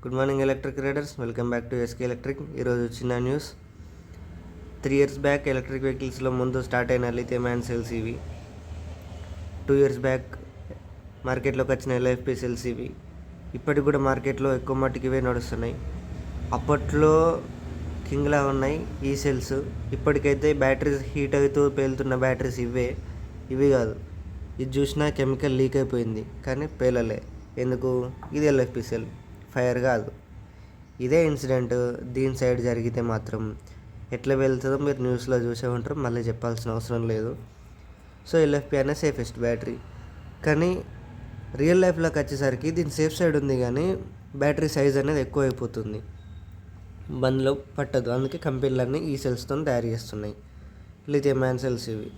Good morning electric riders, welcome back to SK electric. ఈరోజు చిన్న news. 3 years back electric వెహికల్స్లో ముందు start అయిన లిథియం అయాన్ సెల్స్ ఇవి. 2 years బ్యాక్ మార్కెట్లోకి వచ్చిన ఎల్ఎఫ్పి సెల్స్ ఇవి. ఇప్పటికి కూడా మార్కెట్లో ఎక్కువ మట్టుకు ఇవే నడుస్తున్నాయి. అప్పట్లో కింగ్లా ఉన్నాయి ఈ సెల్స్. ఇప్పటికైతే బ్యాటరీస్ హీట్ అవుతూ పేలుతున్న బ్యాటరీస్ ఇవి కాదు. ఇది చూసినా కెమికల్ లీక్ అయిపోయింది కానీ పేలలే. ఎందుకు? ఇది ఎల్ఎఫ్పి సెల్, ఫైర్ కాదు. ఇదే ఇన్సిడెంట్ దీని సైడ్ జరిగితే మాత్రం ఎట్లా వెళ్తుందో మీరు న్యూస్లో చూసే ఉంటారు, మళ్ళీ చెప్పాల్సిన అవసరం లేదు. సో ఎల్ఎఫ్పి అనే సేఫెస్ట్ బ్యాటరీ, కానీ రియల్ లైఫ్లోకి వచ్చేసరికి దీని సేఫ్ సైడ్ ఉంది కానీ బ్యాటరీ సైజ్ అనేది ఎక్కువ అయిపోతుంది, బండ్లో పట్టదు. అందుకే కంపెనీలన్నీ ఈ సెల్స్తో తయారు చేస్తున్నాయి లిథియం అయాన్ సెల్స్ ఇవి.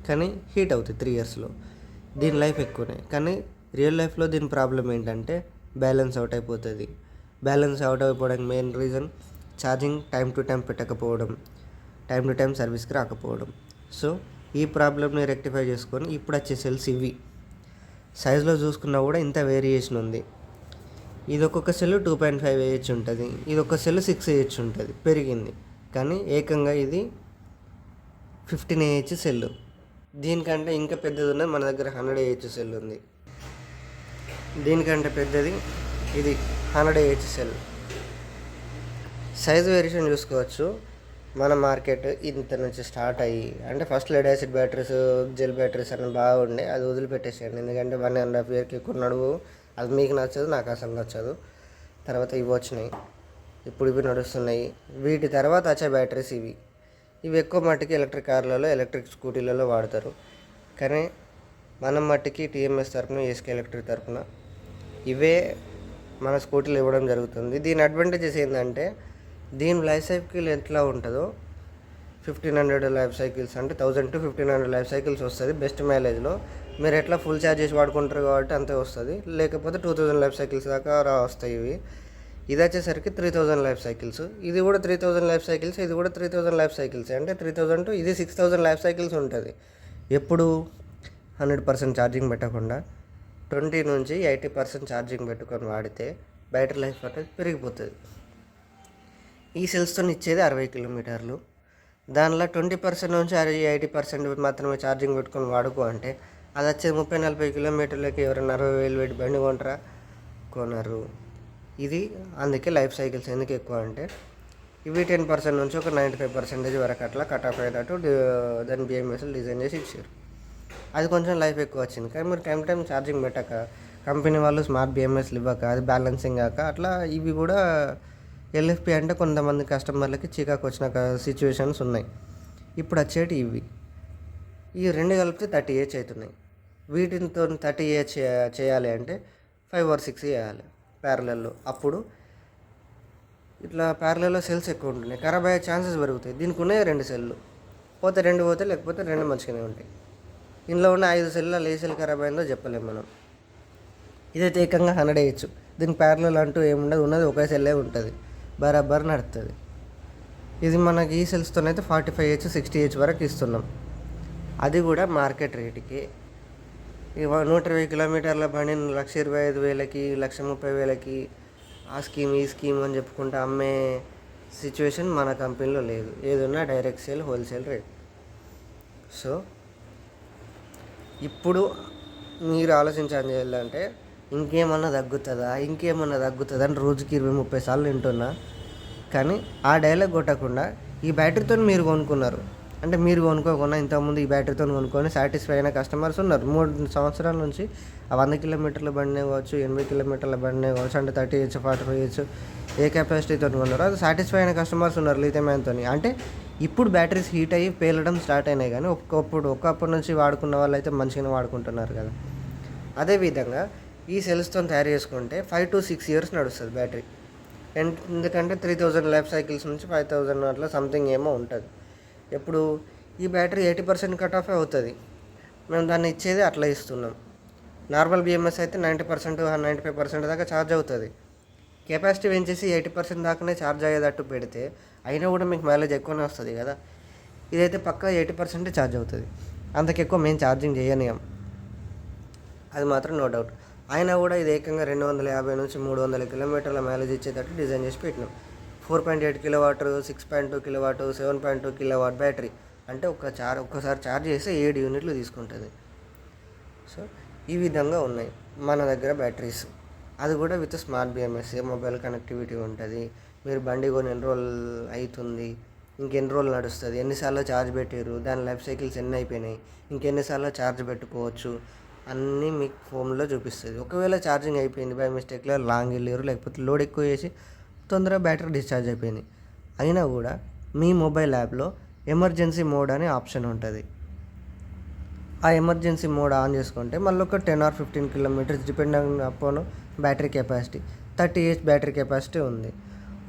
కానీ హీట్ అవుతాయి 3 yearsలో. దీని లైఫ్ ఎక్కువనే, కానీ రియల్ లైఫ్లో దీని ప్రాబ్లం ఏంటంటే బ్యాలెన్స్ అవుట్ అయిపోతుంది. బ్యాలెన్స్ అవుట్ అయిపోవడానికి main reason charging time to time పెట్టకపోవడం, టైం టు టైం సర్వీస్కి రాకపోవడం. సో ఈ ప్రాబ్లమ్ని రెక్టిఫై చేసుకొని ఇప్పుడు వచ్చే సెల్స్ ఇవి. సైజులో చూసుకున్నా కూడా ఇంత వేరియేషన్ ఉంది. ఇది ఒక్కొక్క సెల్ 2.5 AH ఉంటుంది, ఇది ఒక సెల్ 6 AH ఉంటుంది, పెరిగింది. కానీ ఏకంగా ఇది 15 AH సెల్. దీనికంటే ఇంకా పెద్దది ఉన్నది మన దగ్గర 100 AH సెల్ ఉంది. దీనికంటే పెద్దది ఇది 100 AH సెల్. సైజ్ వేరియేషన్ చూసుకోవచ్చు. మన మార్కెట్ ఇంత నుంచి స్టార్ట్ అయ్యి, అంటే first lead acid batteries, gel batteries అని బాగుండే, అది వదిలిపెట్టేసేయండి. ఎందుకంటే 1.5 years ఎక్కువ నడువు. అది మీకు నచ్చదు, నాకు అసలు నచ్చదు. తర్వాత ఇవి వచ్చినాయి, ఇప్పుడు ఇవి నడుస్తున్నాయి. వీటి తర్వాత వచ్చే బ్యాటరీస్ ఇవి ఎక్కువ మట్టుకి ఎలక్ట్రిక్ కార్లలో, ఎలక్ట్రిక్ స్కూటీలలో వాడతారు. కానీ మనం మట్టుకి టీఎంఎస్ తరపున, ఎస్కే ఎలక్ట్రిక్ తరపున ఇవే మన స్కూటీలు ఇవ్వడం జరుగుతుంది. దీని అడ్వాంటేజెస్ ఏంటంటే దీని లైఫ్ సైకిల్ ఎట్లా ఉంటుందో 1500 లైఫ్ సైకిల్స్, అంటే 1000 to 1500 లైఫ్ సైకిల్స్ వస్తుంది బెస్ట్ మైలేజ్లో. మీరు ఎట్లా ఫుల్ ఛార్జ్ చేసి వాడుకుంటారు కాబట్టి అంతే వస్తుంది. లేకపోతే 2000 లైఫ్ సైకిల్స్ దాకా వస్తాయి ఇవి. ఇది వచ్చేసరికి 3000 లైఫ్ సైకిల్స్, ఇది కూడా 3000 లైఫ్ సైకిల్స్, ఇది కూడా 3000 లైఫ్ సైకిల్స్. అంటే 3000 to ఇది 6000 లైఫ్ సైకిల్స్ ఉంటుంది. ఎప్పుడు 100% ఛార్జింగ్ పెట్టకుండా 20 నుంచి 80% ఛార్జింగ్ పెట్టుకొని వాడితే బ్యాటరీ లైఫ్ అనేది పెరిగిపోతుంది. ఈ సెల్స్తో ఇచ్చేది 60 kilometers. దానిలో 20% నుంచి 80% మాత్రమే ఛార్జింగ్ పెట్టుకొని వాడుకో అంటే అది వచ్చేది 30-40 kilometers. ఎవరైనా 60,000 పెట్టి బండి కొంటారా? కొనరు. ఇది అందుకే లైఫ్ సైకిల్స్ ఎందుకు ఎక్కువ అంటే ఇవి 10% నుంచి ఒక 95% వరకు అట్లా కట్ ఆఫ్ అయ్యేటట్టు దాని బిఎంఎస్లు డిజైన్ చేసి ఇచ్చారు. అది కొంచెం లైఫ్ ఎక్కువ వచ్చింది. కానీ మీరు టైం టైం ఛార్జింగ్ పెట్టక, కంపెనీ వాళ్ళు స్మార్ట్ బిఎంఎస్లు ఇవ్వక, అది బ్యాలెన్సింగ్ కాక అట్లా ఇవి కూడా ఎల్ఎఫ్పి అంటే కొంతమంది కస్టమర్లకి చికాకు వచ్చిన సిచ్యువేషన్స్ ఉన్నాయి. ఇప్పుడు వచ్చేటి ఈ రెండు కలిపితే 30 AH అవుతున్నాయి. వీటితో 30 AH చేయాలి అంటే 5 or 6 చేయాలి ప్యారలల్లో. అప్పుడు ఇట్లా ప్యారలల్లో సెల్స్ ఎక్కువ ఉంటున్నాయి, ఖరాబ్ అయ్యే ఛాన్సెస్ పెరుగుతాయి. దీనికి ఉన్నాయి 2 సెల్లు, పోతే 2 పోతాయి, లేకపోతే 2 మంచిగానే ఉంటాయి. ఇందులో ఉన్న 5 సెల్లలో ఏ సెల్ ఖరాబ్ అయిందో చెప్పలేము మనం. ఇదైతే ఏకంగా 100 AH. దీనికి ప్యారలల్ అంటూ ఏముండదు, ఉన్నది ఒకే సెల్లే ఉంటుంది, బరాబర్ నడుస్తుంది. ఇది మనకి ఈ సెల్స్తోనైతే 45 AH 60 AH వరకు ఇస్తున్నాం. అది కూడా మార్కెట్ రేటుకి. 120 kilometers బండి 1,25,000కి, 1,30,000కి ఆ స్కీమ్ ఈ స్కీమ్ అని చెప్పుకుంటూ అమ్మే సిచ్యువేషన్ మన కంపెనీలో లేదు. ఏదన్నా direct sale, wholesale rate. So ఇప్పుడు మీరు ఆలోచించాలి చేయాలంటే ఇంకేమన్నా తగ్గుతుందా అని రోజుకి 20-30 సార్లు వింటున్నా. కానీ ఆ డైలాగ్ కొట్టకుండా ఈ బ్యాటరీతో మీరు కొనుక్కున్నారు అంటే, మీరు కొనుక్కోకుండా ఇంతకుముందు ఈ బ్యాటరీతో కొనుక్కొని సాటిస్ఫై అయిన కస్టమర్స్ ఉన్నారు. 3 సంవత్సరాల నుంచి ఆ 100 kilometers బండినే కావచ్చు, 80 kilometers బండినే కావచ్చు, అంటే 30 AH 45 AH ఏ కెపాసిటీతో కొన్నారో అది సాటిస్ఫై అయిన కస్టమర్స్ ఉన్నారు లిథియం అయాన్తో. అంటే ఇప్పుడు బ్యాటరీస్ హీట్ అయ్యి పేలడం స్టార్ట్ అయినాయి, కానీ ఒకప్పుడు నుంచి వాడుకున్న వాళ్ళు అయితే మంచిగానే వాడుకుంటున్నారు కదా. అదేవిధంగా ఈ సెల్స్తో తయారు చేసుకుంటే 5 to 6 years నడుస్తుంది బ్యాటరీ. ఎందుకంటే 3000 లైఫ్ సైకిల్స్ నుంచి 5000 అట్లా సంథింగ్ ఏమో ఉంటుంది. ఎప్పుడు ఈ బ్యాటరీ 80% కట్ ఆఫ్ అవుతుంది. మేము దాన్ని ఇచ్చేది అట్లా ఇస్తున్నాం. నార్మల్ బిఎంఎస్ అయితే 90% 95% దాకా ఛార్జ్ అవుతుంది. కెపాసిటీ పెంచేసి 80% దాకానే ఛార్జ్ అయ్యేటట్టు పెడితే అయినా కూడా మీకు మైలేజ్ ఎక్కువనే వస్తుంది కదా. ఇదైతే పక్కా 80% ఛార్జ్ అవుతుంది. అంతకెక్కువ మేము ఛార్జింగ్ చేయనియం, అది మాత్రం నో డౌట్. అయినా కూడా ఇది ఏకంగా 250 నుంచి 300 కిలోమీటర్ల మైలేజ్ ఇచ్చేటట్టు డిజైన్ చేసి పెట్టినాం. 4.8 కిలోవాట్, 6.2 కిలోవాట్, 7.2 కిలోవాట్ బ్యాటరీ. అంటే ఒక్కసారి ఛార్జ్ చేస్తే 7 యూనిట్లు తీసుకుంటుంది. సో ఈ విధంగా ఉన్నాయి మన దగ్గర బ్యాటరీస్. అది కూడా with smart BMS, mobile connectivity ఉంటుంది. మీరు బండి కొని ఎన్ని రోజులు అవుతుంది, ఇంకెన్ని రోజులు నడుస్తుంది, ఎన్నిసార్లు ఛార్జ్ పెట్టారు, దాని లైఫ్ సైకిల్స్ ఎన్ని అయిపోయినాయి, ఇంకెన్నిసార్లు ఛార్జ్ పెట్టుకోవచ్చు అన్నీ మీకు ఫోన్లో చూపిస్తుంది. ఒకవేళ ఛార్జింగ్ అయిపోయింది బై మిస్టేక్లో, లాంగ్ వెళ్ళారు, లేకపోతే లోడ్ ఎక్కువ చేసి తొందరగా బ్యాటరీ డిశ్చార్జ్ అయిపోయింది అయినా కూడా మీ మొబైల్ యాప్లో ఎమర్జెన్సీ మోడ్ అనే ఆప్షన్ ఉంటుంది. ఆ ఎమర్జెన్సీ మోడ్ ఆన్ చేసుకుంటే మళ్ళీ ఒక 10 or 15 kilometres depending upon battery capacity. 30 battery capacity ఉంది.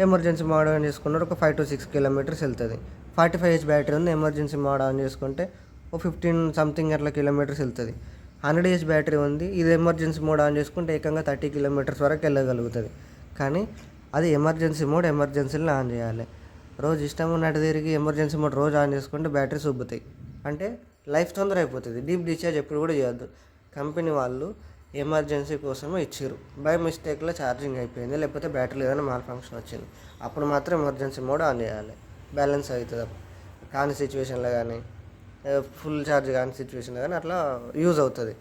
ఎమర్జెన్సీ మోడ్ ఆన్ చేసుకున్నారు ఒక 5 to 6 కిలోమీటర్స్ వెళ్తుంది. 45 బ్యాటరీ ఉంది. ఎమర్జెన్సీ మోడ్ ఆన్ చేసుకుంటే ఒక 15 సంథింగ్ అట్లా కిలోమీటర్స్ వెళ్తుంది. 100 బ్యాటరీ ఉంది. ఇది ఎమర్జెన్సీ మోడ్ ఆన్ చేసుకుంటే ఏకంగా 30 కిలోమీటర్స్ వరకు వెళ్ళగలుగుతుంది. కానీ అది ఎమర్జెన్సీ మోడ్ ఎమర్జెన్సీలో ఆన్ చేయాలి. రోజు ఇష్టం ఉన్నట్టు తిరిగి ఎమర్జెన్సీ మోడ్ రోజు ఆన్ చేసుకుంటే బ్యాటరీస్ ఉబ్బుతాయి. అంటే లైఫ్ తొందర అయిపోతుంది. డీప్ డిశ్చార్జ్ ఎప్పుడు కూడా చేయొద్దు. కంపెనీ వాళ్ళు ఎమర్జెన్సీ కోసమే ఇచ్చారు. బై మిస్టేక్లో ఛార్జింగ్ అయిపోయింది, లేకపోతే బ్యాటరీలో ఏదైనా మాల్ ఫంక్షన్ వచ్చింది, అప్పుడు మాత్రం ఎమర్జెన్సీ మోడ్ ఆన్ చేయాలి. బ్యాలెన్స్ అవుతుంది. కాని సిచ్యువేషన్లో కానీ, ఫుల్ ఛార్జ్ కాని సిచ్యువేషన్లో కానీ అట్లా యూజ్ అవుతుంది.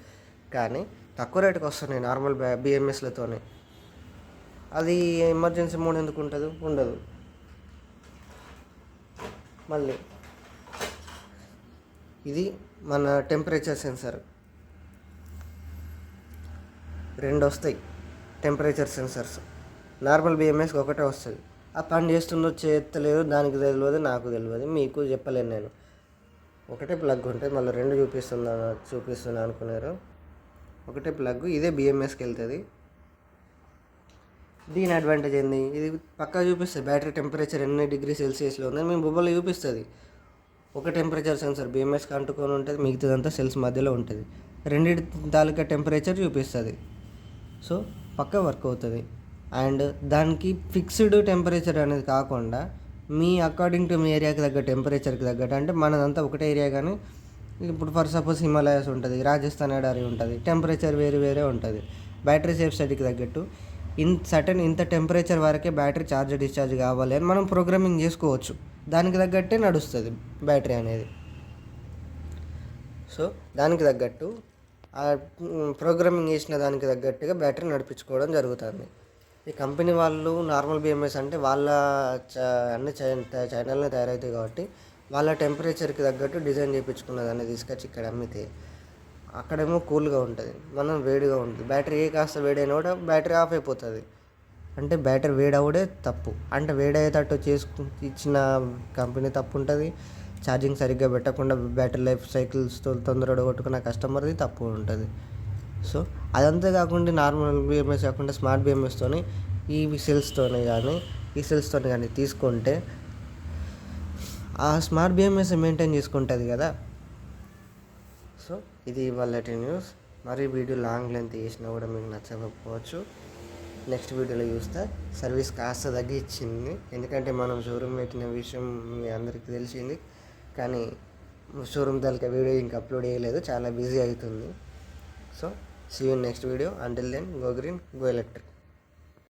కానీ తక్కువ రేటుకి వస్తున్నాయి నార్మల్ బిఎంఎస్లతోనే. అది ఎమర్జెన్సీ మోడ్ ఎందుకు ఉంటుంది? ఉండదు. మళ్ళీ ఇది మన టెంపరేచర్ సెన్సర్. 2 వస్తాయి టెంపరేచర్ సెన్సర్స్. నార్మల్ బిఎంఎస్కి ఒకటే వస్తుంది. ఆ పని చేస్తుందో చేస్తలేదు దానికి తెలియదు, నాకు తెలియదు, మీకు చెప్పలేను నేను. ఒకటే ప్లగ్ ఉంటుంది, మళ్ళీ 2 చూపిస్తున్నా అనుకున్నారు. ఒకటే ప్లగ్, ఇదే బిఎంఎస్కి వెళ్తుంది. దీని అడ్వాంటేజ్ ఏంది? ఇది పక్కా చూపిస్తుంది బ్యాటరీ టెంపరేచర్ ఎన్ని డిగ్రీ సెల్సియస్లో ఉందని మేము మొబైల్లో చూపిస్తుంది. ఒక టెంపరేచర్ సెన్సర్ బిఎంఎస్కి అంటుకొని ఉంటుంది, మిగతాదంతా సెల్స్ మధ్యలో ఉంటుంది. రెండింటి తాలూకా టెంపరేచర్ చూపిస్తుంది. సో పక్కా వర్క్ అవుతుంది. అండ్ దానికి ఫిక్స్డ్ టెంపరేచర్ అనేది కాకుండా మీ అకార్డింగ్ టు మీ ఏరియాకి తగ్గ టెంపరేచర్కి తగ్గట్టు, అంటే మనదంతా ఒకటే ఏరియా కానీ ఇప్పుడు ఫర్ సపోజ్ హిమాలయాస్ ఉంటుంది, రాజస్థాన్ ఎడారి ఉంటుంది, టెంపరేచర్ వేరే వేరే ఉంటుంది. బ్యాటరీ సేఫ్ స్టడీకి తగ్గట్టు ఇంత టెంపరేచర్ వరకే బ్యాటరీ ఛార్జ్ డిశ్చార్జ్ కావాలి అని మనం ప్రోగ్రామింగ్ చేసుకోవచ్చు. దానికి తగ్గట్టే నడుస్తుంది బ్యాటరీ అనేది. సో దానికి తగ్గట్టు ప్రోగ్రామింగ్ చేసిన దానికి తగ్గట్టుగా బ్యాటరీ నడిపించుకోవడం జరుగుతుంది. ఈ కంపెనీ వాళ్ళు నార్మల్ బిఎంఎస్ అంటే వాళ్ళ అన్ని చైనాలోనే తయారవుతాయి కాబట్టి వాళ్ళ టెంపరేచర్కి తగ్గట్టు డిజైన్ చేయించుకున్నదాన్ని తీసుకొచ్చి ఇక్కడ అమ్మితే అక్కడేమో కూల్గా ఉంటుంది, మనం వేడిగా ఉంటుంది. బ్యాటరీ కాస్త వేడైనా కూడా బ్యాటరీ ఆఫ్ అయిపోతుంది. అంటే బ్యాటరీ వేడవుడే తప్పు. అంటే వేడయ్యేటట్టు ఇచ్చిన కంపెనీ తప్పు ఉంటుంది. ఛార్జింగ్ సరిగ్గా పెట్టకుండా బ్యాటరీ లైఫ్ సైకిల్స్తో తొందరగా కొట్టుకున్న కస్టమర్ది తప్పు ఉంటుంది. సో అదంతా కాకుండా నార్మల్ బిఎంఎస్ కాకుండా స్మార్ట్ బిఎంఎస్తోని ఈ సెల్స్తోనే కానీ తీసుకుంటే ఆ స్మార్ట్ బిఎంఎస్ మెయింటైన్ చేసుకుంటుంది కదా. సో ఇది ఇవాళటి న్యూస్. మరి వీడియో లాంగ్ లెంత్ చేసినా కూడా మీకు నచ్చకపోవచ్చు. నెక్స్ట్ వీడియోలో చూస్తే సర్వీస్ కాస్త తగ్గించింది, ఎందుకంటే మనం షోరూమ్ పెట్టిన విషయం మీ అందరికీ తెలిసింది. కానీ షోరూమ్ తాలూకా వీడియో ఇంకా అప్లోడ్ చేయలేదు, చాలా బిజీ అవుతుంది. So see you next video. Until then, go green, go electric.